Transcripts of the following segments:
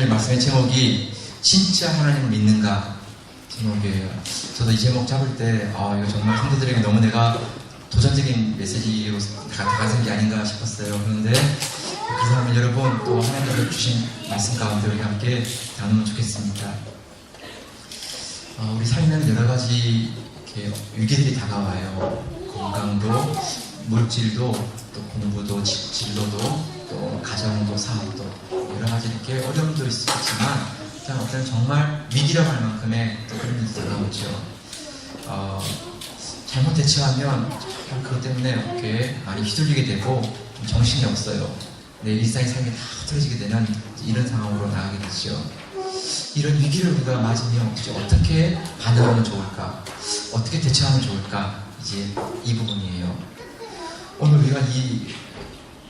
오늘 말씀의 제목이 진짜 하나님을 믿는가 제목이에요. 저도 이 제목 잡을 때 이거 정말 성도들에게 너무 내가 도전적인 메시지로 다가선 게 아닌가 싶었어요. 그런데 그 사람은 여러분 또 하나님께서 주신 말씀 가운데 우리 함께 나누면 좋겠습니다. 우리 삶에는 여러 가지 이렇게 위기들이 다가와요. 건강도, 물질도, 또 공부도, 진로도, 또 가정도, 사업도 여러 가지 이렇게 어려움도 있지만 어떤 정말 위기라고 할 만큼의 또 그런 일이 다가오죠. 잘못 대처하면 그것 때문에 이렇게 많이 휘둘리게 되고 정신이 없어요. 내 일상의 삶이 다 흐트러지게 되는 이런 상황으로 나가게 되죠. 이런 위기를 우리가 맞으면 어떻게 반응하면 좋을까? 어떻게 대처하면 좋을까? 이제 이 부분이에요. 오늘 우리가 이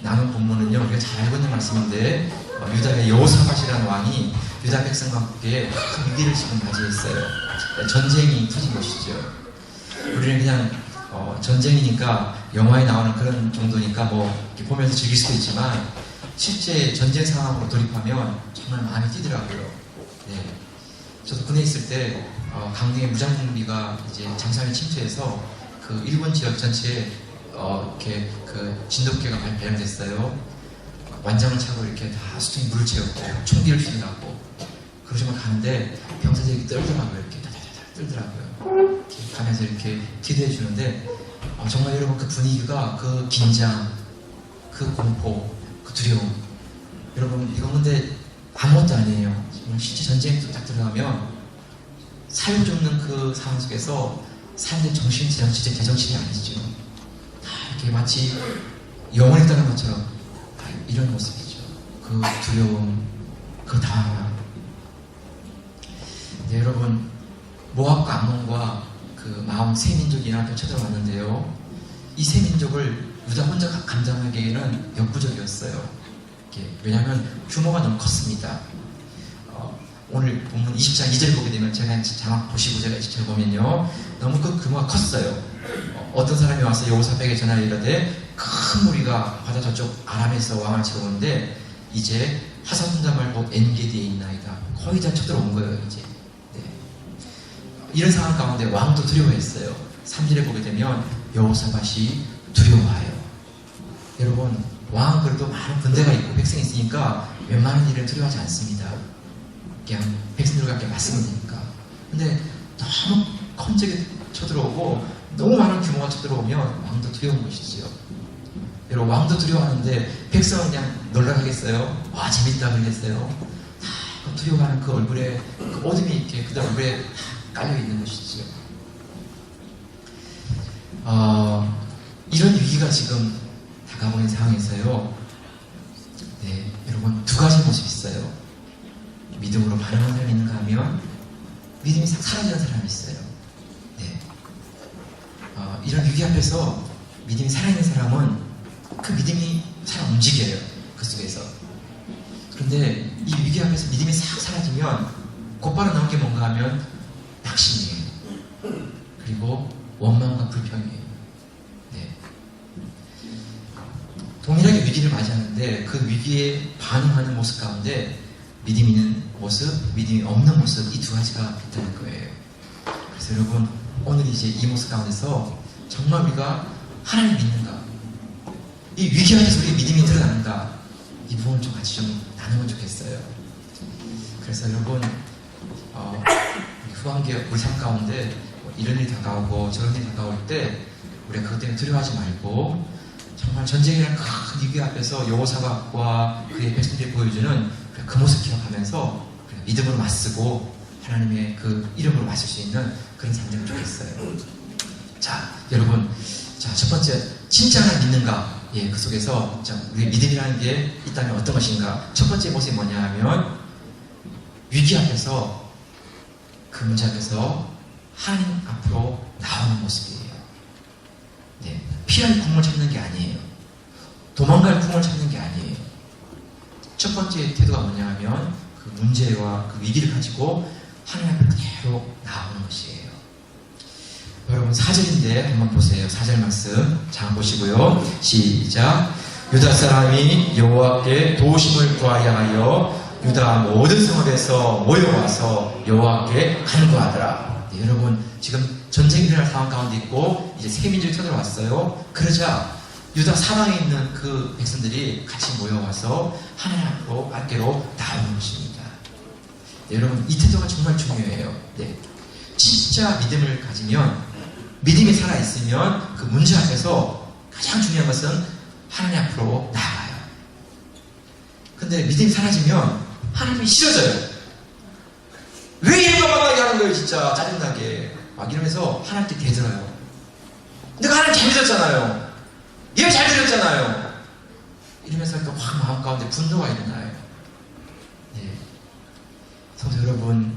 나눈 본문은요, 우리가 잘 알고 있는 말씀인데 유다의 여호사밧이라는 왕이 유다 백성과 함께 큰 위기를 지금 맞이했어요. 전쟁이 터진 것이죠. 우리는 그냥 전쟁이니까 영화에 나오는 그런 정도니까 이렇게 보면서 즐길 수도 있지만 실제 전쟁 상황으로 돌입하면 정말 마음이 뛰더라고요. 네. 저도 군에 있을 때 강릉의 무장공비가 이제 잠수함에 침투해서 그 일본 지역 전체에 이렇게 그 진돗개가 발견됐어요. 완장을 차고 이렇게 다 수중에 물을 채웠고 총기를 휘둘러고 그러시면 가는데 병사들이 떨더라고요. 이렇게 다다다다 떨더라고요. 이렇게 가면서 이렇게 기도해 주는데 정말 여러분 그 분위기가 그 긴장, 그 공포, 그 두려움 여러분 이거 근데 아무것도 아니에요. 실제 전쟁에 딱 들어가면 살고 죽는 그 상황 속에서 사람들의 정신이 진짜 제정신이 아니죠. 다 이렇게 마치 영원히 떠난 것처럼 이런 모습이죠. 그 두려움, 그 당황함. 네, 여러분 모압과 암몬과 그 마음 세 민족이 연합해 쳐들어왔는데요. 이 세 민족을 유다 혼자 감당하기에는 역부족이었어요. 왜냐하면 규모가 너무 컸습니다. 오늘 본문 20장 2절 보게 되면 제가 자막 보시고 제가 20절 보면요 너무 그 규모가 컸어요. 어떤 사람이 와서 여호사밧에게 전하여 이르되 큰 무리가 바다 저쪽 아람에서 왕을 치러 오는데 이제 하사분담 말고 엔게디에 있나이다. 거의 다 쳐들어온 거예요 이제. 네. 이런 상황 가운데 왕도 두려워했어요. 3절에 보게 되면 여호사밧이 두려워해요. 여러분 왕은 그래도 많은 군대가 있고 백성이 있으니까 웬만한 일을 두려워하지 않습니다. 그냥 백성들과 함께 맞서면 되니까. 근데 너무 컴적이 쳐들어오고 너무 많은 규모가 쳐들어오면 왕도 두려운 것이지요. 여러분 왕도 두려워하는데 백성은 그냥 놀라겠어요? 와 재밌다 그러겠어요? 다 두려워하는 그 얼굴에 그 어둠이 이렇게 그들 얼굴에 다 깔려있는 것이지요. 이런 위기가 지금 다가오는 상황에서요. 네, 여러분 두 가지 모습이 있어요. 믿음으로 반응하는 사람이 있는가 하면 믿음이 사라지는 사람이 있어요. 네. 이런 위기 앞에서 믿음이 살아있는 사람은 그 믿음이 잘 움직여요. 그 속에서. 그런데 이 위기 앞에서 믿음이 싹 사라지면 곧바로 나온 게 뭔가 하면 낙심이에요. 그리고 원망과 불평이에요. 네. 동일하게 위기를 맞이하는데 그 위기에 반응하는 모습 가운데 믿음 있는 모습, 믿음이 없는 모습 이 두 가지가 있다는 거예요. 그래서 여러분 오늘 이제 이 모습 가운데서 정말 우리가 하나님 믿는가 이 위기 안에서 우리의 믿음이 드러나는가 이 부분을 좀 같이 좀 나누면 좋겠어요. 그래서 여러분 후반기에 우리 삶 가운데 이런 일이 다가오고 저런 일이 다가올 때 우리가 그것 때문에 두려워하지 말고 정말 전쟁이라는 큰 위기 앞에서 여호사밧과 그의 백성들이 보여주는 그 모습 기억하면서 믿음으로 맞서고 하나님의 그 이름으로 맞설 수 있는 그런 삶이 되면 좋겠어요. 자, 여러분, 첫 번째 진짜 하나님 믿는가? 예, 그 속에서 우리의 믿음이라는 게 있다면 어떤 것인가? 첫 번째 모습이 뭐냐 하면 위기 앞에서 그 문제 앞에서 하나님 앞으로 나오는 모습이에요. 네, 피할 궁을 찾는 게 아니에요. 도망갈 궁을 찾는 게 아니에요. 첫 번째 태도가 뭐냐 하면 그 문제와 그 위기를 가지고 하나님 앞에 그대로 나오는 것이에요. 여러분 4절인데 한번 보세요. 4절 말씀 잘 보시고요. 시작. 유다 사람이 여호와께 도우심을 구하여 하여 유다 모든 성읍에서 모여와서 여호와께 간구하더라. 네, 여러분 지금 전쟁이 일어날 상황 가운데 있고 이제 새 민족이 쳐들어왔어요. 그러자 유다 사방에 있는 그 백성들이 같이 모여와서 하나님 앞으로 나오는 것입니다. 네, 여러분 이 태도가 정말 중요해요. 네. 진짜 믿음을 가지면, 믿음이 살아있으면 그 문제 앞에서 가장 중요한 것은 하나님 앞으로 나아가요. 근데 믿음이 사라지면 하나님이 싫어져요. 왜 얘가 만나게 하는 거예요, 진짜 짜증나게 막 이러면서 하나님께 대들어요. 내가 하나님 잘 믿었잖아요. 얘가 잘 들었잖아요. 이러면서 확 마음 가운데 분노가 일어나요. 네. 성도 여러분,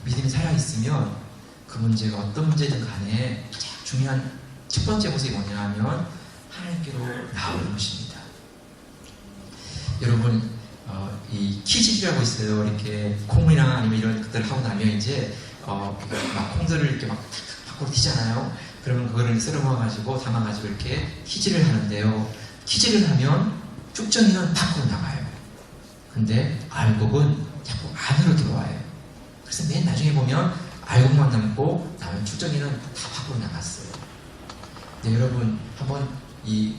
믿음이 살아있으면 그 문제가 어떤 문제든 간에 가장 중요한 첫 번째 모습이 뭐냐 하면 하나님께로 나오는 것입니다. 여러분, 이 키즈라고 있어요. 이렇게 콩이나 아니면 이런 것들을 하고 나면 이제 막 콩들을 이렇게 막 밖으로 튀잖아요. 그러면 그거를 썰어모아가지고 담아가지고 이렇게 키즈를 하는데요. 키즈를 하면 쭉정이는 밖으로 나가요. 근데 알곡은 자꾸 안으로 들어와요. 그래서 맨 나중에 보면 알곡만 남고 나면 쭉정이는 다 밖으로 나갔어요. 네, 여러분 한번 이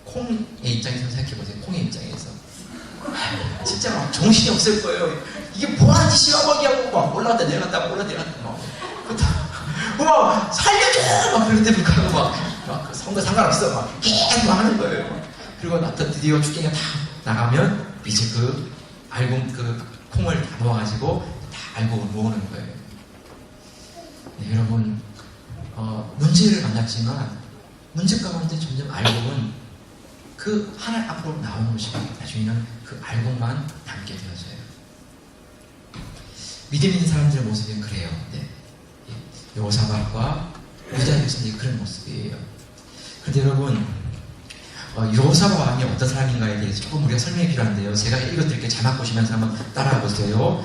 콩의 입장에서 생각해보세요. 콩의 입장에서 진짜 막 정신이 없을 거예요. 이게 뭐하는 짓이야 막 하고 막 올라갔다 내려갔다 막 살려줘 막 그럴 때 불구하고 막 성과 상관없어 막 계속 하는 거예요. 그리고 드디어 쭉정이가 다 나가면 이제 그 알곡 그 콩을 다 모아가지고 다 알곡을 모으는 거예요. 네, 여러분 문제를 만났지만 문제 가운데 점점 알곡은 그 하나님 앞으로 나오는 것이고 나중에는 그 알곡만 남게 되어져요. 믿음 있는 사람들의 모습은 그래요. 네. 여호사밧과 유다의 백성들이 그런 모습이에요. 그런데 여러분 여호사밧 왕이 어떤 사람인가에 대해서 조금 우리가 설명이 필요한데요. 제가 읽어드릴게요. 자막 보시면서 한번 따라가 보세요.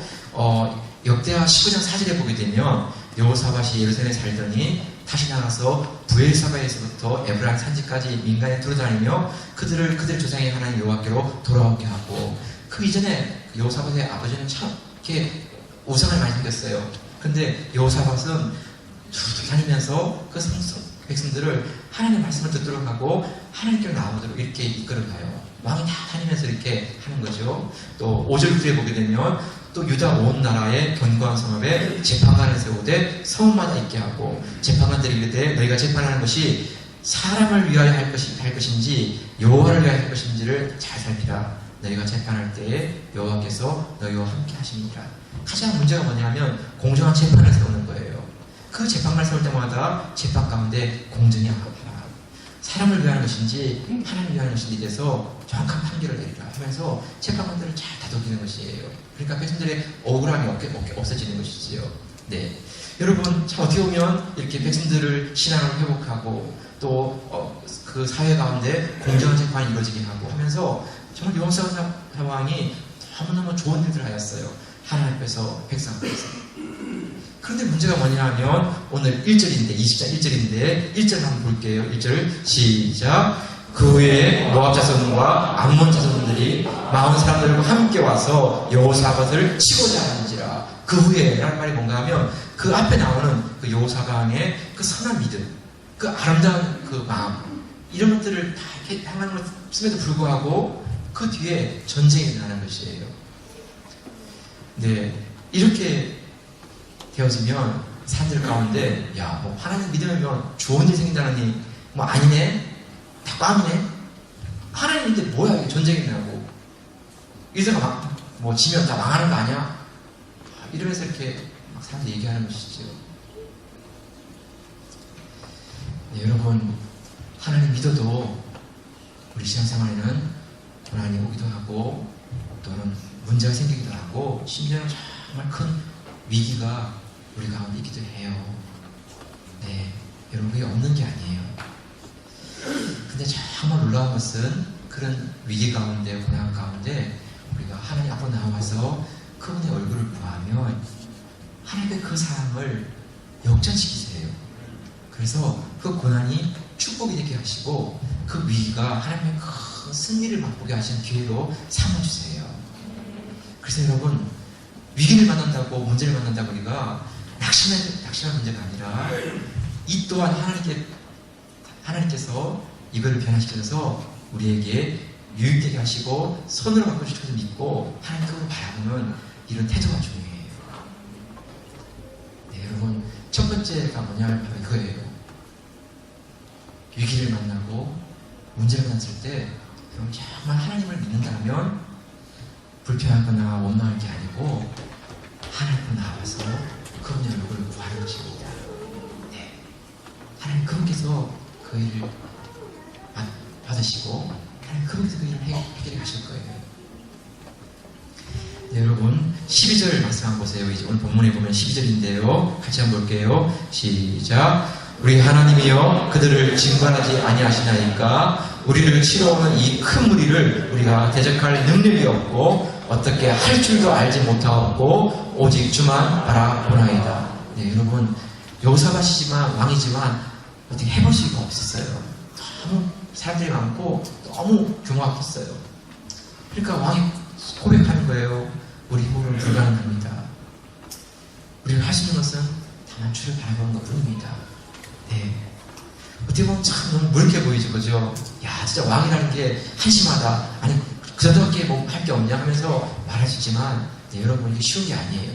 역대하 19장 4절에 보게 되면 여호사밧이 예루살렘에 살더니 다시 나가서 부엘사바에서부터 에브라임 산지까지 민간에 돌아다니며 그들 조상의 하나님 여호와께로 돌아오게 하고, 그 이전에 여호사밧의 아버지는 참 이렇게 우상을 많이 생겼어요. 근데 여호사밧은 쭉 다니면서 그 백성들을 하나님의 말씀을 듣도록 하고 하나님께로 나오도록 이렇게 이끌어가요. 왕이 다 다니면서 이렇게 하는 거죠. 또 5절 뒤에 보게 되면 또 유다 온 나라의 견고한 성읍에 재판관을 세우되 성읍마다 있게 하고, 재판관들이 이르되 너희가 재판하는 것이 사람을 위하여 할 것인지 여호와를 위하여 할 것인지를 잘 살피라. 너희가 재판할 때에 여호와께서 너희와 함께 하십니다. 가장 문제가 뭐냐면 공정한 재판을 세우는 거예요. 그 재판관을 세울 때마다 재판 가운데 공정이 하라. 사람을 위하는 것인지 하나님을 위하는 것인지 대해서 정확한 판결을 내리라 하면서 재판관들을 잘 다독이는 것이에요. 그러니까 백성들의 억울함이 없어지는 것이지요. 네, 여러분 참 어떻게 보면 이렇게 백성들을 신앙을 회복하고 또 그 사회 가운데 공정한 재판이 이루어지게 하고 하면서 정말 여호사밧 왕이 너무너무 좋은 일들을 하였어요. 하나님 앞에서 백성 앞에서. 그런데 문제가 뭐냐면 오늘 1절인데 20장 1절인데 1절 한번 볼게요. 1절 시작. 그 후에 모압 자손과 암몬 자손들이 많은 사람들과 함께 와서 여호사밧을 치고자 하는지라. 그 후에 라는 말이 뭔가 하면 그 앞에 나오는 그 여호사밧의 그 선한 믿음, 그 아름다운 그 마음, 이런 것들을 다 이렇게 하나님을 쓰면도 불구하고 그 뒤에 전쟁이 일어나는 것이에요. 네, 이렇게 되어지면 사람들 가운데 뭐 하나님 믿으면 좋은 일 생긴다느니 뭐 아니네, 다 꽝이네, 하나님인데 뭐야 이게 전쟁이 나고 이래서 뭐 지면 다 망하는 거 아니야? 이러면서 이렇게 막 사람들이 얘기하는 것이죠. 네, 여러분 하나님 믿어도 우리 신앙생활에는 고난이 오기도 하고 또는 문제가 생기기도 하고 심지어는 정말 큰 위기가 우리 가운데 있기도 해요. 네, 여러분 그게 없는 게 아니에요. 근데 정말 놀라운 것은 그런 위기 가운데 고난 가운데 우리가 하나님 앞으로 나와서 그분의 얼굴을 보아하면 하나님의 그 사랑을 역전시키세요. 그래서 그 고난이 축복이 되게 하시고 그 위기가 하나님의 큰 승리를 맛보게 하시는 기회로 삼아주세요. 그래서 여러분, 위기를 만난다고, 문제를 만난다고 우리가 낙심할 문제가 아니라 이 또한 하나님께서 이거를 변화시켜서 우리에게 유익되게 하시고 손으로 바꿔주셔서 믿고 하나님께로 바라보는 이런 태도가 중요해요. 네, 여러분, 첫 번째가 뭐냐면 바로 이거예요. 위기를 만나고 문제를 만났을 때 여러분 정말 하나님을 믿는다면 불평하거나 원망할 게 아니고 하나님으로 나와서 그분의 얼굴을 구하는 것입니다. 네. 하나님 그분께서 그 일을 받으시고 하나님 그분께서 그 일을 해결해 가실 거예요. 네, 여러분 12절 말씀 한번 보세요. 이제 오늘 본문에 보면 12절인데요. 같이 한번 볼게요. 시작. 우리 하나님이여 그들을 징벌하지 아니하시나이까 우리를 치러오는 이 큰 무리를 우리가 대적할 능력이 없고 어떻게 할 줄도 알지 못하고 오직 주만 바라보나이다. 네, 여러분 여호사밧이지만 왕이지만 어떻게 해볼 수가 없었어요. 너무 사람들이 많고 너무 규모가 컸어요. 그러니까 왕이 고백하는 거예요. 우리 힘으로는 불가능합니다. 우리가 할 수 있는 것은 다만 주를 바라보는 것 뿐입니다. 네. 어떻게 보면 참 너무 무력해 보이죠, 그죠? 야, 진짜 왕이라는 게 한심하다. 아니, 그 정도밖에 뭐 할 게 없냐 하면서 말할 수 있지만, 네, 여러분, 이게 쉬운 게 아니에요.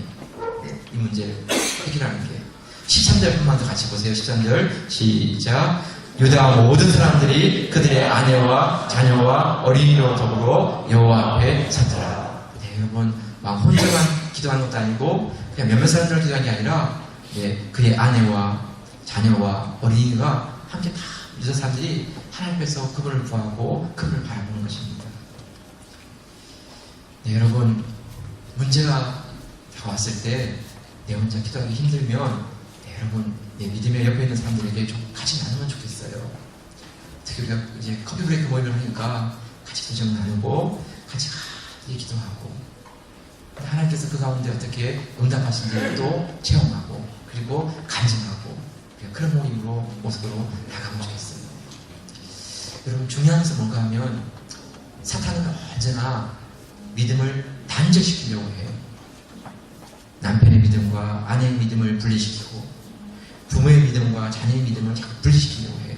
네, 이 문제를 해결하는 게. 13절 한번 더 같이 보세요. 13절. 시작. 유다 모든 사람들이 그들의 아내와 자녀와 어린이로 더불어 여호와 앞에 섰더라. 네, 여러분, 막 혼자만 기도하는 것도 아니고, 그냥 몇몇 사람들을 기도한 게 아니라, 네, 그의 아내와 자녀와 어린이가 함께 다 유다 사람들이 하나님 앞에서 그분을 구하고 그분을 바라보는 것입니다. 네, 여러분 문제가 다가왔을 때 내 혼자 기도하기 힘들면 네, 여러분 내 믿음의 옆에 있는 사람들에게 좀 같이 나누면 좋겠어요. 특히 우리가 이제 커피 브레이크 모임을 하니까 같이 도전 나누고 같이 기도하고 하나님께서 그 가운데 어떻게 응답하신지를 또 체험하고 그리고 간증하고 그런 모습으로 나가면 좋겠어요. 여러분 중요한 것은 뭔가 하면 사탄은 언제나 믿음을 단절시키려고 해요. 남편의 믿음과 아내의 믿음을 분리시키고 부모의 믿음과 자녀의 믿음을 자꾸 분리시키려고 해요.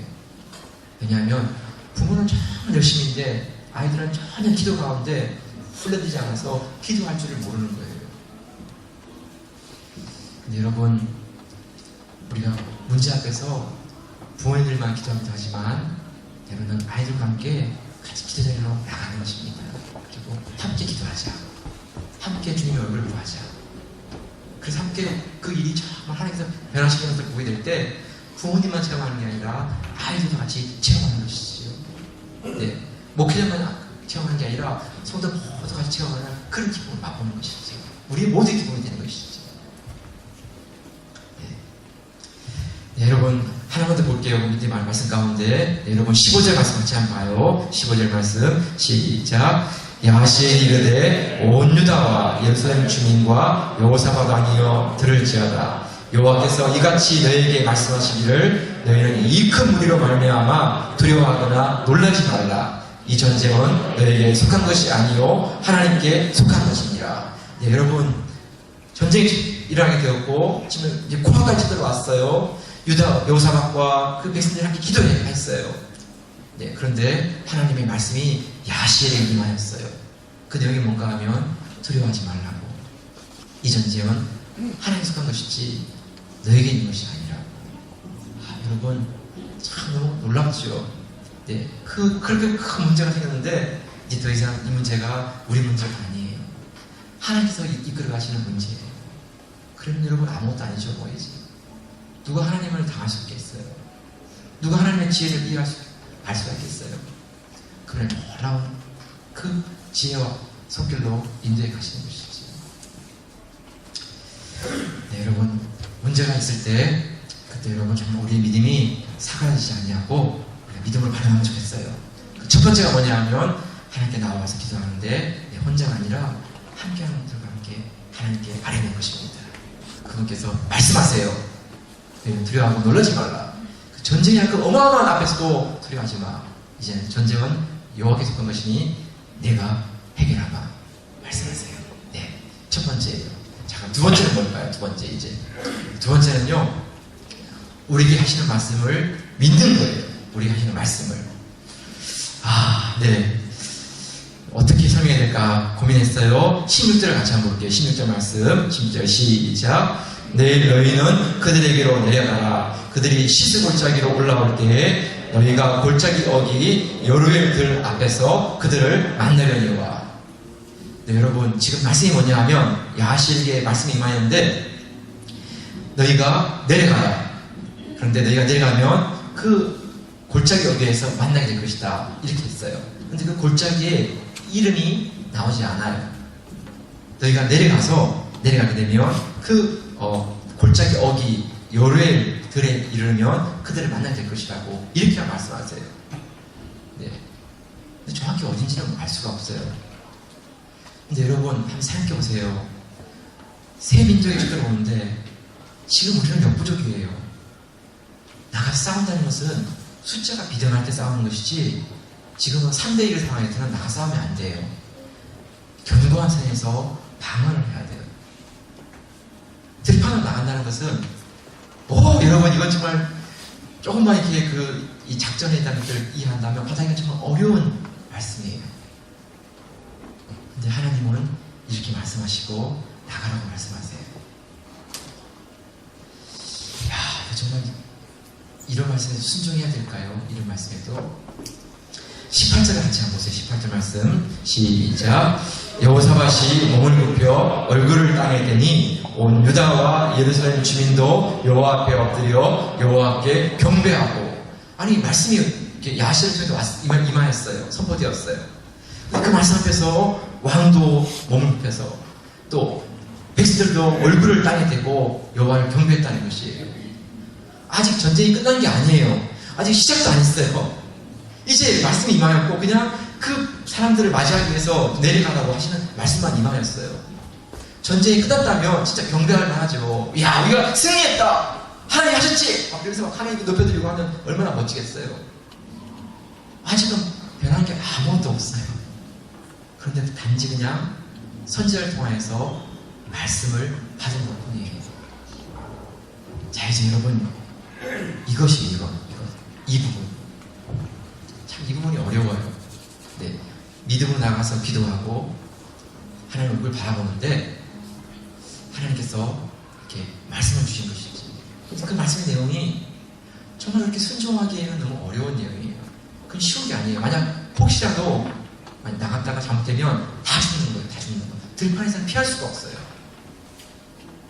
왜냐하면 부모는 정말 열심히인데 아이들은 전혀 기도 가운데 훈련되지 않아서 기도할 줄을 모르는 거예요. 근데 여러분 우리가 문제 앞에서 부모님들만 기도하기도 하지만 여러분은 아이들과 함께 같이 기도 자리로 나가는 것입니다. 그리고 함께 기도하자. 함께 주님의 얼굴을 구하자. 그래서 함께 그 일이 정말 하나님께서 변화시키는 것을 보게 될 때 부모님만 체험하는 게 아니라 아이들도 같이 체험하는 것이지요. 네, 목회자만 체험하는 게 아니라 성도 모두 같이 체험하는 그런 기쁨을 맛보는 것이죠. 우리 모두의 기쁨이 되는 것이죠. 네, 여러분 하나만 더 볼게요. 밑에 말씀 가운데 네, 여러분 15절 말씀 같이 한번 봐요. 15절 말씀 시작. 야시에 이르되 온 유다와 예루살렘 주민과 여호사밧 왕이여 들을지어다. 여호와께서 이같이 너에게 말씀하시기를 너희는 이 큰 무리로 말미암아 두려워하거나 놀라지 말라. 이 전쟁은 너에게 속한 것이 아니요 하나님께 속한 것이니라. 네, 여러분 전쟁이 일어나게 되었고 지금 이제 코앞까지 들어왔어요. 유다 여호사밧과 그 백성들이 함께 기도했어요. 네, 그런데 하나님의 말씀이 야시엘에 임하였어요. 그 내용이 뭔가 하면 두려워하지 말라고. 이 전쟁은 하나님께 속한 것이지 너에게 있는 것이 아니라고. 여러분 참 너무 놀랍죠. 네, 그렇게 큰 문제가 생겼는데 이제 더 이상 이 문제가 우리 문제가 아니에요. 하나님께서 이끌어 가시는 문제예요. 그러면 여러분 아무것도 안 잊어버리지. 누가 하나님을 당할 수 있겠어요? 누가 하나님의 지혜를 이해할 수가 있겠어요? 그분의 놀라운 그 지혜와 손길로 인도해 가시는 것이지. 네, 여러분 문제가 있을 때 그때 여러분 정말 우리의 믿음이 사그라지지 않냐고 믿음을 발휘하면 좋겠어요. 첫 번째가 뭐냐 하면 하나님께 나와서 기도하는데 네, 혼자가 아니라 함께하는 분들과 함께 하나님께 아뢰는 것입니다. 그분께서 말씀하세요. 너희는 두려워하고 놀라지 말라. 그 전쟁이 그 어마어마한 앞에서도 두려워하지 마. 이제 전쟁은 여호와께 속한 것이니 내가 해결하마. 말씀하세요. 네. 첫 번째예요. 자, 두 번째는 뭘까요? 두 번째 이제. 두 번째는요, 우리에게 하시는 말씀을 믿는 거예요. 우리에게 하시는 말씀을. 네. 어떻게 설명해야 될까 고민했어요. 16절을 같이 한번 볼게요. 16절 말씀. 16절 시작. 내일 너희는 그들에게로 내려가라. 그들이 시스골짜기로 올라올 때에 너희가 골짜기 어기 여루엘들 앞에서 그들을 만나려니와. 네, 여러분 지금 말씀이 뭐냐 하면 야하시에게 말씀이 임하였는데 너희가 내려가라. 그런데 너희가 내려가면 그 골짜기 어귀에서 만나게 될 것이다. 이렇게 했어요. 근데 그 골짜기에 이름이 나오지 않아요. 너희가 내려가게 되면 그 골짜기 어귀 여루엘들에 이르면 그들을 만나게 될 것이라고 이렇게 말씀하세요. 네. 근데 정확히 어딘지는 알 수가 없어요. 근데 여러분 한번 생각해 보세요. 세 민족이 쳐들어오는데 지금 우리는 역부족이에요. 나가서 싸운다는 것은 숫자가 비등할 때 싸우는 것이지 지금은 3대1 상황에서는 나가 싸우면 안 돼요. 견고한 선에서 방어를 해야 돼요. 들판으로 나간다는 것은 여러분 이건 정말 조금만 이렇게 이 작전에 대한 것들을 이해한다면 바닥이 정말 어려운 말씀이에요. 근데 하나님은 이렇게 말씀하시고 나가라고 말씀하세요. 이거 정말 이런 말씀에 순종해야 될까요? 이런 말씀에도 18절 같이 한번 보세요. 18절 말씀 시작. 여호사밧이 몸을 굽혀 얼굴을 땅에 대니 온 유다와 예루살렘 주민도 여호와 앞에 엎드려 여호와께 경배하고. 아니 말씀이 야하시를 통해서 임하였어요. 선포되었어요. 그 말씀 앞에서 왕도 몸을 굽혀서 또 백성들도 얼굴을 땅에 대고 여호와를 경배했다는 것이에요. 아직 전쟁이 끝난 게 아니에요. 아직 시작도 안 했어요. 이제 말씀이 임하였고 그냥 그 사람들을 맞이하기 위해서 내려가라고 하시는 말씀만 임하였어요. 전쟁이 끝났다면 진짜 경배할 만하죠. 야, 우리가 승리했다! 하나님 하셨지! 막 그래서 막 하나님 높여드리고 하면 얼마나 멋지겠어요. 아직은 변한 게 아무것도 없어요. 그런데 단지 그냥 선지자를 통하여서 말씀을 받은 것 뿐이에요. 자, 이제 여러분 이것이 이 부분. 참 이 부분이 어려워요. 네, 믿음으로 나가서 기도하고 하나님 얼굴 바라보는데 하나님께서 이렇게 말씀을 주신 것이지. 근데 그 말씀의 내용이 정말 그렇게 순종하기에는 너무 어려운 내용이에요. 그건 쉬운 게 아니에요. 만약 혹시라도 나갔다가 잘못되면 다 죽는 거예요. 다 죽는 거. 들판에서는 피할 수가 없어요.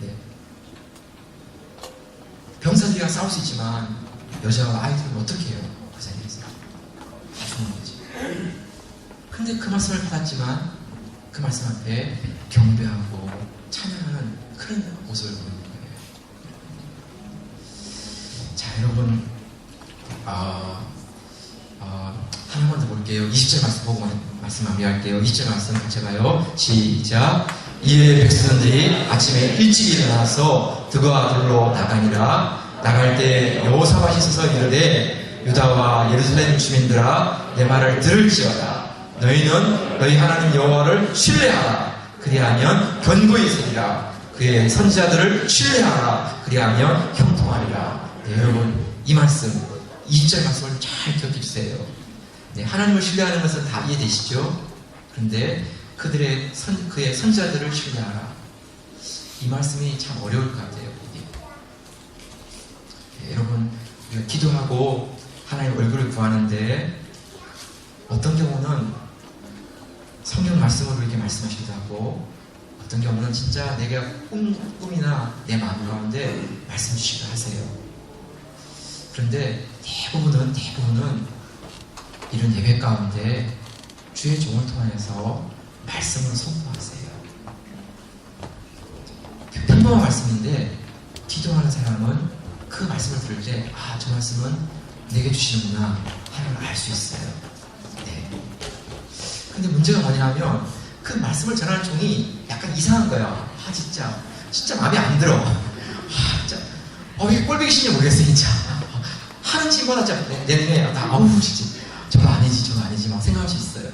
네. 병사들이랑 싸울 수 있지만 여자와 아이들은 어떻게 해요? 그 자리에서 다 죽는 거지. 근데 그 말씀을 받았지만 그 말씀 앞에 경배하고 찬양하는 그런 모습을 보이는 거예요. 자, 여러분 하나만 더 볼게요. 20절 말씀 보고 말씀 마무리할게요. 20절 말씀 같이 가요. 시작. 이에 백성들이 아침에 일찍 일어나서 드가 들로 나가니라. 나갈 때 여호사밧이 서서 이르되 유다와 예루살렘 주민들아 내 말을 들을지어다. 너희는 너희 하나님 여호와를 신뢰하라. 그리하면 견고히 서리라. 그의 선지자들을 신뢰하라. 그리하면 형통하리라. 네, 여러분 이 말씀 2절 말씀을 잘 기억해 주세요. 네, 하나님을 신뢰하는 것은 다 이해되시죠? 그런데 그의 선지자들을 신뢰하라. 이 말씀이 참 어려울 것 같아요. 네, 여러분 우리가 기도하고 하나님 얼굴을 구하는데 어떤 경우는 성경 말씀으로 이렇게 말씀하시기도 하고 어떤 경우는 진짜 내가 꿈이나 내 마음 가운데 말씀 주시기도 하세요. 그런데 대부분은 이런 예배 가운데 주의 종을 통하여서 말씀을 선포하세요. 평범한 말씀인데 기도하는 사람은 그 말씀을 들을 때 저 말씀은 내게 주시는구나 하는 걸 알 수 있어요. 네. 근데 문제가 뭐냐면 그 말씀을 전하는 종이 약간 이상한 거야. 진짜 마음에 안 들어. 진짜 이게 꼴보기 싫은지 모르겠어 진짜. 하는 친구마다 진짜 내 눈에 진짜 저거 아니지 막 생각할 수 있어요.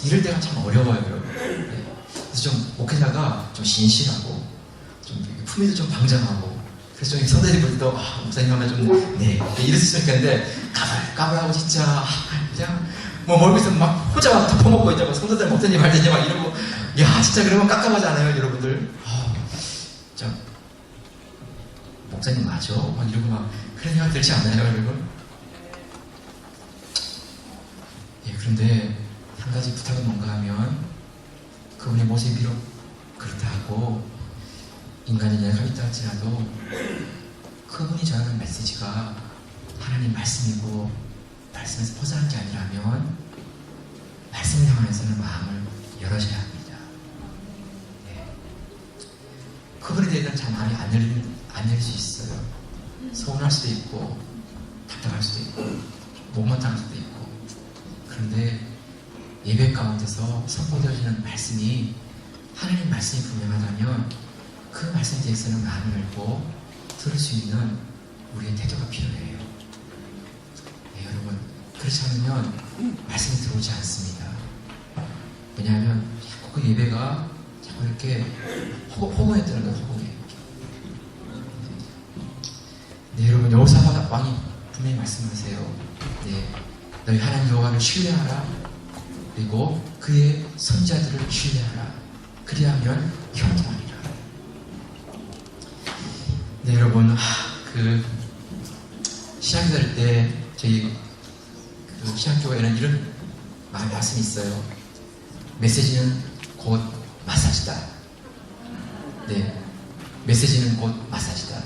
이럴 때가 참 어려워요, 여러분. 네. 그래서 좀 목회자가 좀 신실하고 좀 품위도 좀 방장하고 그래서 좀 성도들이 목사님 하면 좀 이럴 수 있겠는데 까불하고 진짜 그냥 뭐 멀리서 막 혼자 막 덮어먹고 있자고 성도들 목사님 할 때니 막 이러고 야 진짜 그러면 깝깝하지 않아요 여러분들? 진짜 목사님 맞아? 막 이러고 막 그런 생각 들지 않나요 여러분? 예, 그런데 한 가지 부탁은 뭔가 하면 그분의 모습이 비록 그렇다 하고 인간의 연약함이 있다 할지라도 그분이 전하는 메시지가 하나님 말씀이고 말씀에서 벗어난 게 아니라면 말씀을 향해서는 마음을 열어줘야 합니다. 네. 그분에 대해서는 잘 마음이 안 열릴 수 있어요. 서운할 수도 있고 답답할 수도 있고 못마땅할 수도 있고 그런데 예배 가운데서 선포되어지는 말씀이 하나님 말씀이 분명하다면 그 말씀에 대해서는 마음을 열고 들을 수 있는 우리의 태도가 필요해요. 네, 여러분 그렇지 않으면 말씀이 들어오지 않습니다. 왜냐하면 자꾸 그 예배가 자꾸 이렇게 허공에 뜨는 거예요. 허공에. 네, 여러분 여호사밧 왕이 분명히 말씀하세요. 네, 너희 하나님 여호와를 신뢰하라. 그리고 그의 선자들을 신뢰하라. 그리하면 형통하리라. 네, 여러분 신학교 때 저희 신학교에는 이런 말씀이 있어요. 메시지는 곧 마사지다. 네, 메시지는 곧 마사지다.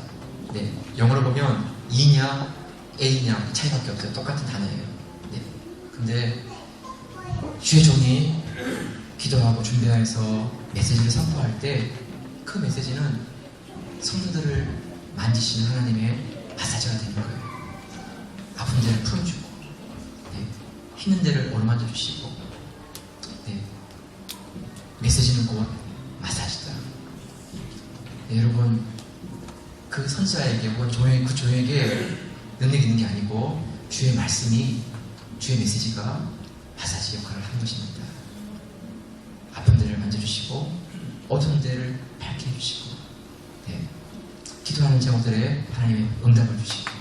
네, 영어로 보면 E냐 A냐 차이밖에 없어요. 똑같은 단어예요. 네, 근데 주의 종이 기도하고 준비해서 메시지를 선포할 때 그 메시지는 성도들을 만지시는 하나님의 마사지가 되는 거예요. 아픈 데를 풀어주고 네, 힘든 데를 어루만져 주시고 네, 메시지는 곧 마사지다. 네, 여러분 그 선자에게 혹은 그 종에게 능력이 있는 게 아니고 주의 말씀이 주의 메시지가 마사지 역할을 하는 것입니다. 아픈 데를 만져주시고 어두운 데를 밝게 해주시고 네, 기도하는 제목들에 하나님의 응답을 주시고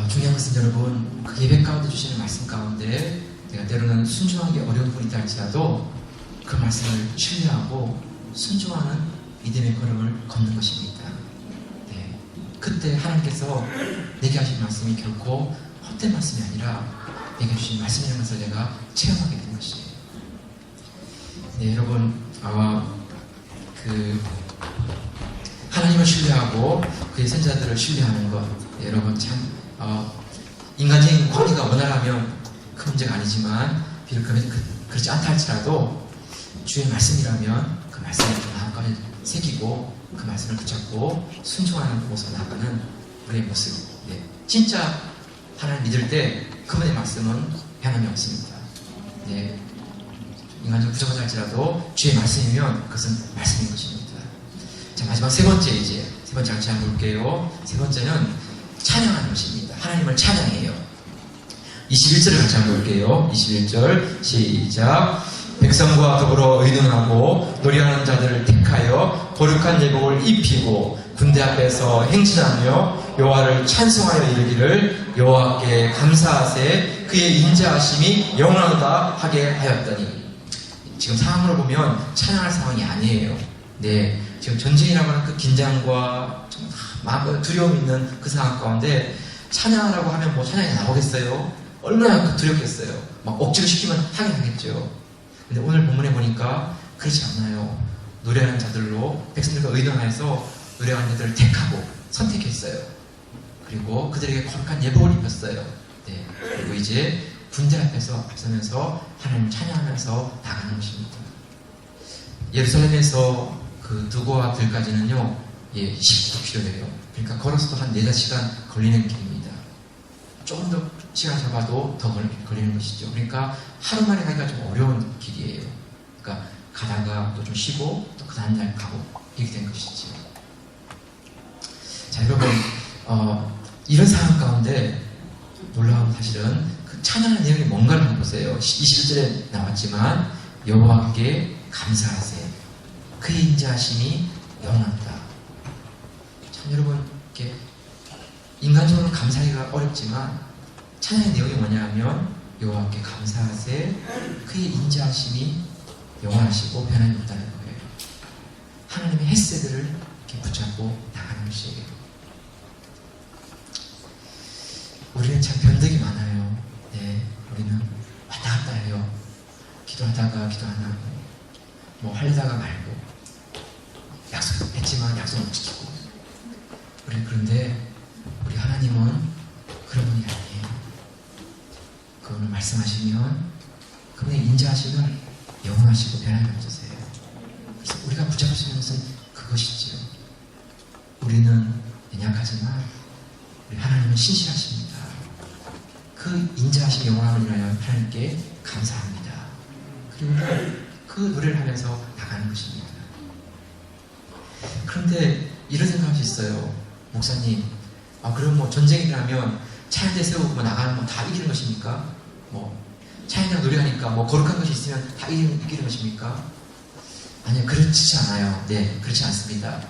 중요한 것은 여러분 그 예배 가운데 주시는 말씀 가운데 내가 때로는 순종하기 어려운 부분이 있다 할지라도 그 말씀을 신뢰하고 순종하는 믿음의 걸음을 걷는 것입니다. 네, 그때 하나님께서 내게 하신 말씀이 결코 헛된 말씀이 아니라 내게 주신 말씀이라는 것을 내가 체험하게 된 것이에요. 네, 여러분 하나님을 신뢰하고 그의 선자들을 신뢰하는 것 네, 여러분 참 인간적인 관계가 원활하면 그 문제가 아니지만 비록 그렇지 않다 할지라도 주의 말씀이라면 그 말씀을 마음가에 새기고 그 말씀을 붙잡고 순종하는 곳으로 나아가는 우리의 모습 네, 진짜 하나님 믿을 때 그분의 말씀은 변함이 없습니다. 네, 인간적으로 부족하다 할지라도 주의 말씀이면 그것은 말씀인 것입니다. 자, 마지막 세 번째 같이 한번 볼게요. 세 번째는 찬양하는 것입니다. 하나님을 찬양해요. 21절을 같이 한번 볼게요. 21절 시작. 백성과 더불어 의논하고 노래하는 자들을 택하여 거룩한 예복을 입히고 군대 앞에서 행진하며 여호와를 찬송하여 이르기를 여호와께 감사하세 그의 인자하심이 영원하다 하게 하였더니 지금 상황을 보면 찬양할 상황이 아니에요. 네, 지금 전쟁이라고 하는 그 긴장과 마음과 두려움이 있는 그 상황 가운데 찬양하라고 하면 뭐 찬양이 나오겠어요? 얼마나 두렵겠어요? 막 억지로 시키면 하긴 하겠죠. 근데 오늘 본문에 보니까 그렇지 않아요. 노래하는 자들로 백성들과 의논하여서 노래하는 자들을 택하고 선택했어요. 그리고 그들에게 거룩한 예복을 입혔어요. 네, 그리고 이제 군대 앞에서 앞서면서 하나님을 찬양하면서 나가는 것입니다. 예루살렘에서 그 두고와 들까지는요 20분 필요해요. 그러니까 걸어서도 한 4-5시간 걸리는 길입니다. 조금 더 시간 잡아도 더 걸리는 것이죠. 그러니까 하루 만에 가기가 좀 어려운 길이에요. 그러니까 가다가 또 좀 쉬고 또 그 다음 날 가고 이렇게 된 것이죠. 자, 여러분 이런 상황 가운데 놀라운 사실은 그 찬양의 내용이 뭔가를 한번 보세요. 21절에 나왔지만 여호와께 감사하세. 그의 인자하심이 영원하다. 참 여러분, 이렇게 인간적으로 감사하기가 어렵지만 찬양의 내용이 뭐냐 하면 여호와께 감사하세. 그의 인자하심이 영원하시고 변함이 없다는 거예요. 하나님의 햇새들을 이렇게 붙잡고 나가는 것이에요. 우리는 참 변덕이 많아요. 네, 우리는 왔다 갔다 해요. 기도하다가 기도 안 하고, 뭐 하려다가 말고, 약속했지만 약속 못 지키고. 그런데 우리 하나님은 그런 분이 아니에요. 그분을 말씀하시면, 그분의 인자하시면 영원하시고 변함이 없으세요. 그래서 우리가 붙잡을 수 있는 것은 그것이죠. 우리는 연약하지만 우리 하나님은 신실하십니다. 그 인자하심 영원함을 인하여 하나님께 감사합니다. 그리고 그 노래를 하면서 나가는 것입니다. 그런데 이런 생각이 있어요. 목사님, 그럼 뭐 전쟁이 일어나면 차연대 세우고 나가는 건 다 이기는 것입니까? 뭐 차연대가 노래하니까 뭐 거룩한 것이 있으면 다 이기는 것입니까? 아니요, 그렇지 않아요. 네, 그렇지 않습니다.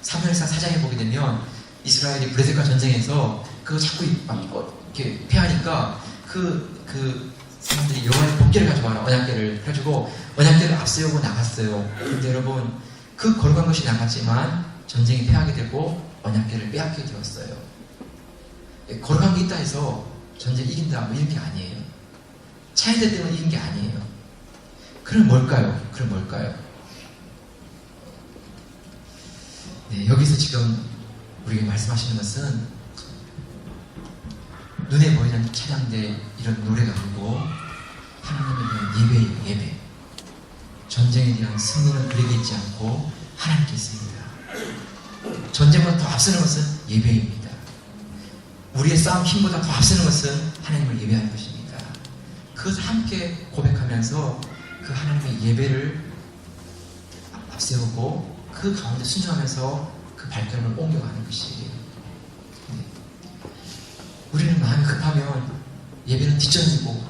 사무엘상 4장에 보게 되면 이스라엘이 블레셋과 전쟁에서 그거 자꾸 이렇게 패하니까 그 사람들이 여호와의 법궤를 가져와라, 언약궤를 가지고 언약궤를 앞세우고 나갔어요. 그런데 여러분, 그 거룩한 것이 나갔지만 전쟁이 패하게 되고 언약궤를 빼앗게 되었어요. 거룩한 게 있다 해서 전쟁 이긴다 뭐 이런 게 아니에요. 차이대 때문에 이긴 게 아니에요. 그럼 뭘까요? 네, 여기서 지금 우리에게 말씀하시는 것은 눈에 보이는 찬양대 이런 노래가 아니고 하나님에 대한 예배예요. 예배. 전쟁에 대한 승리는 그에게 있지 않고 하나님께 있습니다. 전쟁보다 더 앞서는 것은 예배입니다. 우리의 싸움 힘보다 더 앞서는 것은 하나님을 예배하는 것입니다. 그것을 함께 고백하면서 그 하나님의 예배를 앞세우고 그 가운데 순종하면서 그 발걸음을 옮겨가는 것이에요. 네. 우리는 마음이 급하면 예배는 뒷전이고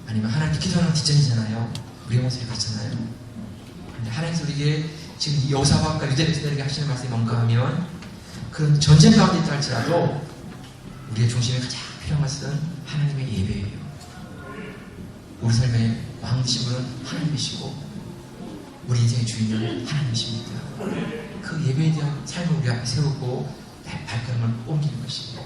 아니면 하나님께 기도하는 뒷전이잖아요. 우리의 모습이 그렇잖아요. 근데 하나님께서 우리에게 지금 여호사밧과 유대 백성들에게 하시는 말씀이 뭔가 하면 그런 전쟁 가운데 있다 할지라도 우리의 중심에 가장 필요한 것은 하나님의 예배예요. 우리 삶의 왕 되신 분은 하나님이시고 우리 인생의 주인은 하나님이십니다. 그 예배에 대한 삶을 우리 앞에 세우고 발걸음을 옮기는 것이에요.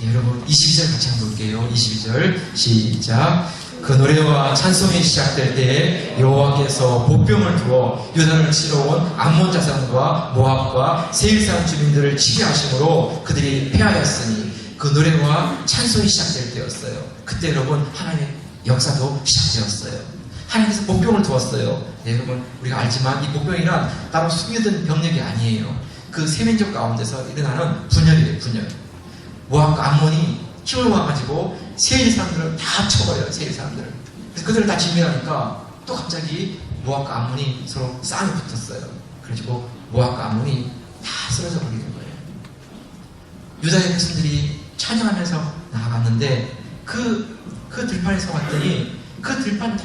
네, 여러분 22절 같이 한번 볼게요. 22절 시작. 그 노래와 찬송이 시작될 때에 여호와께서 복병을 두어 유다를 치러 온 암몬 자손과 모압과 세일 사람 주민들을 치게 하심으로 그들이 패하였으니 그 노래와 찬송이 시작될 때였어요. 그때 여러분 하나님의 역사도 시작되었어요. 하나님께서 복병을 두었어요. 네, 여러분 우리가 알지만 이 복병이란 따로 숨겨둔 병력이 아니에요. 그 세민족 가운데서 일어나는 분열이에요. 분열. 모압과 암몬이 힘을 모아가지고 세일 사람들을 다 쳐버려요. 세일 사람들을. 그래서 그들을 다 진멸하니까 또 갑자기 모압과 암몬이 서로 싸움이 붙었어요. 그래가지고 모압과 암몬이 다 쓰러져 버리는 거예요. 유다의 백성들이 찬양하면서 나아갔는데 그 들판에서 왔더니 그 들판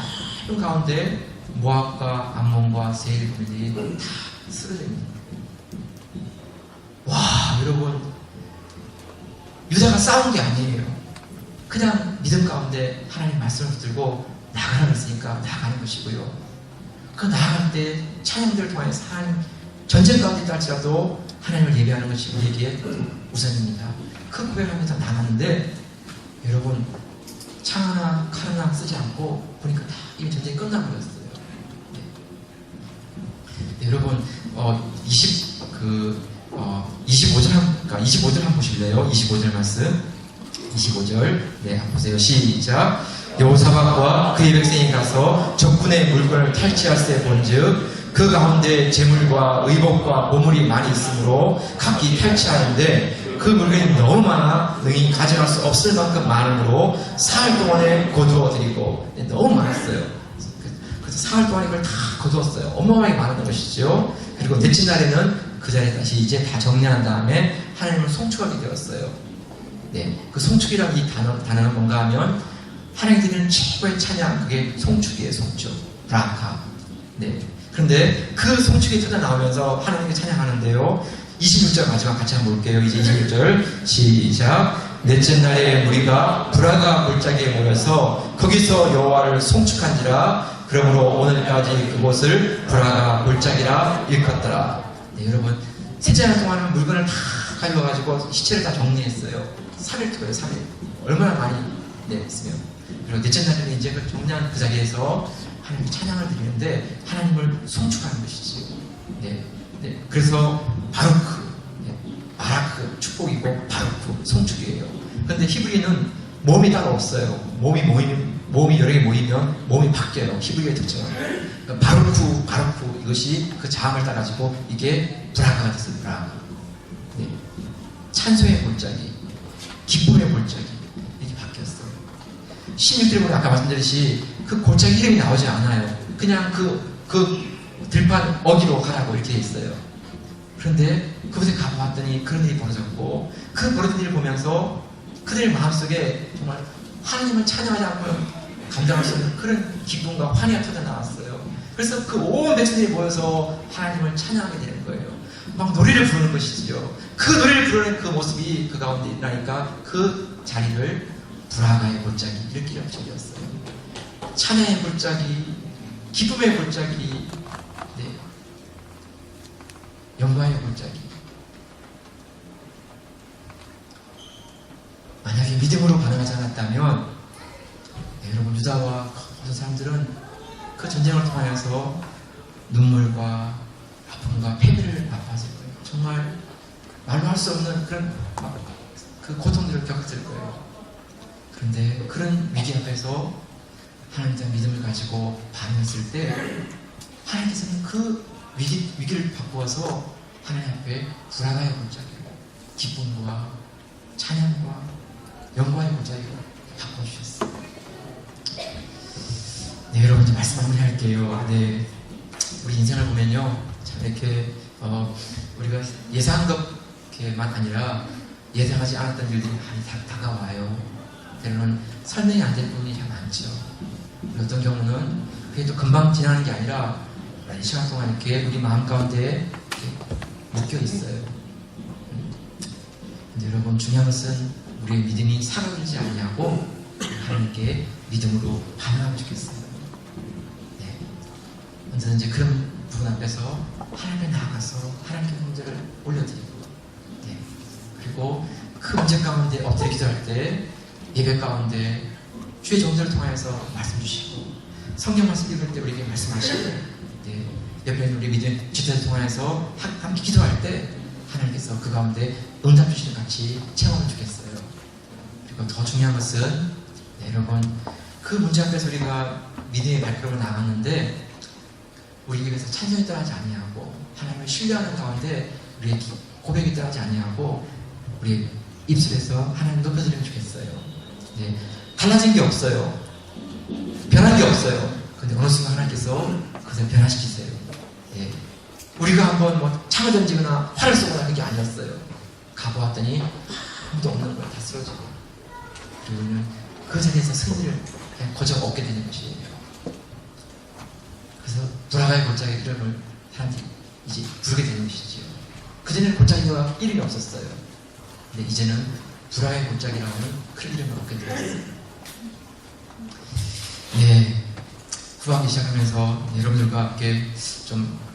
넓은 가운데 모압과 암몬과 세일 군들이 다 쓰러져 있는 거예요. 와, 여러분, 유다가 싸운 게 아니에요. 그냥 믿음 가운데 하나님 말씀을 붙들고 나가라고 했으니까 나가는 것이고요. 그 나아갈 때 찬양들을 통해서 하나님 전쟁 가운데 있다 할지라도 하나님을 예배하는 것이 우리에게 우선입니다. 그 고백하면서 나가는데 여러분 창 하나 칼 하나 쓰지 않고 보니까 다 이미 전쟁이 끝나버렸어요. 네. 네, 여러분 25절 한번 보실래요? 25절 말씀. 25절. 네, 한번 보세요. 시작. 여호사밧과 그의 백성이 가서 적군의 물건을 탈취할세 본즉 그 가운데 재물과 의복과 보물이 많이 있으므로 각기 탈취하는데 그 물건이 너무 많아 능히 가져갈 수 없을 만큼 많으므로 사흘 동안에 거두어드리고. 네, 너무 많았어요. 그래서 사흘 동안 이걸 다 거두었어요. 어마어마하게 많았던 것이죠. 그리고 넷째 날에는 그 자리에 다시 이제 다 정리한 다음에 하나님을 송축하게 되었어요. 네, 그 송축이라는 이 단어는 뭔가 하면 하나님 드리는 최고의 찬양, 그게 송축이에요. 송축, 브라카. 네. 그런데 그 송축이 터져 나오면서 하나님께 찬양하는데요. 26절 마지막 같이 한번 볼게요. 이제 26절 시작. 넷째 날에 무리가 브라가 골짜기에 모여서 거기서 여호와를 송축한지라. 그러므로 오늘까지 그곳을 브라가 골짜기라 일컫더라. 네, 여러분 셋째 날 동안은 물건을 다 가져와가지고 시체를 다 정리했어요. 3일 동안에 3일. 얼마나 많이 했으면. 그리고 넷째 날에는 이제 그 정리한 그 자리에서 하나님 찬양을 드리는데 하나님을 송축하는 것이지요. 네. 네. 그래서 바루크, 네. 바라크 축복이고 바루크 송축이에요. 그런데 히브리는 몸이 따로 없어요. 몸이 여러 개 모이면 몸이 바뀌어요. 히브리의 특징은 바루크 이것이 그 자음을 따가지고 이게 브라가가 됐어요. 브라가. 네. 찬송의 골짜기, 기쁨의 골짜기 이렇게 바뀌었어요. 16절에 보면 아까 말씀드렸듯이 그 골짜기 이름이 나오지 않아요. 그냥 그 들판 어디로 가라고 이렇게 있어요. 그런데 그곳에 가보았더니 그런 일이 벌어졌고, 그 벌어진 일을 보면서 그들의 마음속에 정말 하나님을 찬양하지 않고는 감당할 수 없는 그런 기쁨과 환희가 터져 나왔어요. 그래서 그 온 백성들이 모여서 하나님을 찬양하게 되는 거예요. 막 노래를 부르는 것이지요. 그 노래를 부르는 그 모습이 그 가운데 일어나니까 그 자리를 브라가의 골짜기 이렇게 이름 지었어요. 찬양의 골짜기, 기쁨의 골짜기, 네. 영광의 골짜기. 만약에 믿음으로 반응하지 않았다면, 네, 여러분 유다와 모든 사람들은 그 전쟁을 통하여서 눈물과 아픔과 패배를 맛봤을 거예요. 정말 말로 할 수 없는 그런 그 고통들을 겪었을 거예요. 그런데 그런 위기 앞에서 하나님에 대한 믿음을 가지고 반응했을 때 하나님께서는 그 위기를 바꾸어서 하나님 앞에 브라가의 골짜기로 기쁨과 찬양과 영광의 골짜기로 바꿔주셨어요. 네, 여러분 이제 말씀 마무리할게요. 네, 우리 인생을 보면요, 참 이렇게 우리가 예상한 것만 아니라 예상하지 않았던 일들이 많이 다가와요. 때로는 설명이 안 될 부분이 참 많죠. 어떤 경우는 그게 또 금방 지나는 게 아니라 많은 시간 동안 이렇게 우리 마음 가운데 묶여 있어요. 근데 여러분 중요한 것은 우리의 믿음이 사라지지 않냐고 하나님께 믿음으로 반응하면 좋겠어요. 네. 언제든지 그런 부분 앞에서 하나님께 나아가서 하나님께 문제를 올려드리고, 네. 그리고 그 문제 가운데 엎드려 기도할 때 예배 가운데 주의 종들을 통하여서 말씀 주시고, 성경 말씀 읽을 때 우리에게 말씀하시고, 네. 옆에 있는 우리 믿음의 지도를 통하여서 함께 기도할 때 하나님께서 그 가운데 응답 주시는 같이 체험하면 좋겠어요. 그리고 더 중요한 것은, 네, 여러분 그 문제 앞에서 우리가 믿음의 발걸음을 나갔는데 우리 입에서 찬송이 떠나지 아니하고 하나님을 신뢰하는 가운데 우리의 고백이 떠나지 아니하고 우리 입술에서 하나님 높여드리면 좋겠어요. 네, 달라진 게 없어요. 변한 게 없어요. 근데 어느 순간 하나님께서 그것을 변화시키세요. 네. 우리가 한번 뭐 창을 던지거나 활을 쏘거나 그게 아니었어요. 가보았더니 아무도 없는 거예요. 다 쓰러지고. 그리고 우리는 그 자리에서 승리를 그냥 거저 얻게 되는 것이에요. 그래서 브라가의 골짜기 이름을 사람들이 이제 부르게 되는 것이지요. 그전에는 골짜기가 이름이 없었어요. 근데 이제는 브라가의 골짜기라는 큰 이름을 얻게 되었어요. 네, 후반기 시작하면서 여러분들과 함께 좀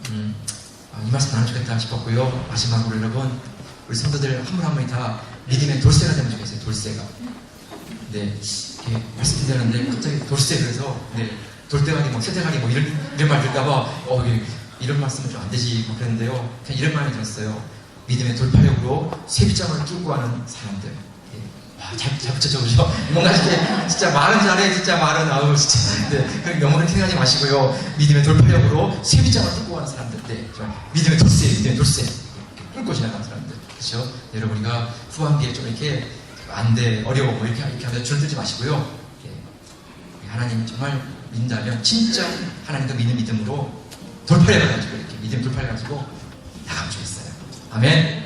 이 말씀 나눠주겠다 싶었고요. 마지막으로 여러분 우리 성도들 한 분 한 분이 다 믿음의 돌쇠가 되면 좋겠어요. 돌쇠가. 네, 이렇게 말씀드렸는데 갑자기 돌쇠 그래서 네, 돌대가리 뭐 새대가리 뭐 이런 말 들까봐 이런 말씀은 좀 안 되지 뭐 그랬는데요. 그냥 이런 말을 들었어요. 믿음의 돌파력으로 쇠빗장을 뚫고 하는 사람들. 네. 와, 잘 붙였죠, 그죠? 뭔가 진짜 말은 잘해, 진짜 말은 아우 진짜. 네, 영어를 생각하지 마시고요. 믿음의 돌파력으로 쇠빗장을 뚫고 가는 사람들. 네, 믿음의 돌쇠 뚫고 지나가는 사람들. 그렇죠? 네, 여러분 우리가 후반기에 좀 이렇게 안 돼, 어려워 뭐 이렇게 하면서 줄들지 마시고요. 네. 하나님 정말 믿는다면 진짜 하나님과 믿음으로 돌파해가지고 이렇게 믿음 돌파해가지고 나가면 좋겠어요. 아멘.